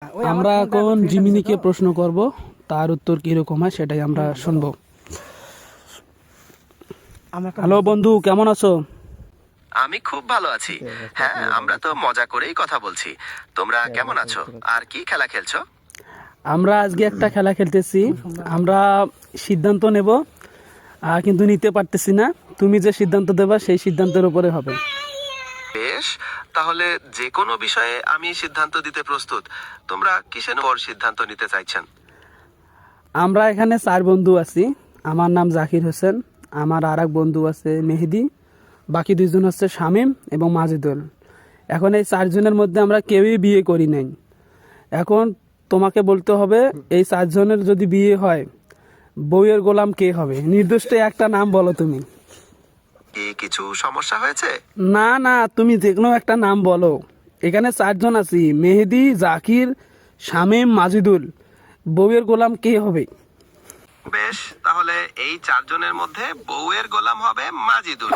আমরা এখন জিমিনিকে প্রশ্ন করব, তার উত্তর কিরকম হয় সেটাই আমরা শুনবো। হ্যালো বন্ধু, কেমন আছো? আমি খুব ভালো আছি। হ্যাঁ, আমরা তো মজা করেই কথা বলছি। তোমরা কেমন আছো আর কি খেলা খেলছো? আমরা আজকে একটা খেলা খেলতেছি। আমরা সিদ্ধান্ত নেব, কিন্তু নিতে পারতেছি না। তুমি যে সিদ্ধান্ত দেবা সেই সিদ্ধান্তের উপরে হবে। বেশ, তাহলে যে কোনো বিষয়ে আমি সিদ্ধান্ত দিতে প্রস্তুত। তোমরা কিসের উপর সিদ্ধান্ত নিতে চাইছেন? আমরা এখানে 4 বন্ধু আছি। আমার নাম জাকির হোসেন, আমার আর এক বন্ধু আছে মেহেদি, বাকি 2 জন হচ্ছে শামীম এবং মাজেদুল। এখন এই 4 জনের মধ্যে আমরা কেউই বিয়ে করি নাই। এখন তোমাকে বলতে হবে, এই 4 জনের যদি বিয়ে হয়, বউয়ের গোলাম কে হবে? নির্দিষ্ট একটা নাম বলো তুমি। কি কিছু সমস্যা হয়েছে? না না, তুমি যে কোনো একটা নাম বলো। এখানে 4 জন আছি, মেহেদি, জাকির, শামীম, মাজেদুল। বউয়ের গোলাম কে হবে? বেশ, তাহলে এই 4 জনের মধ্যে বউয়ের গোলাম হবে মাজিদুল।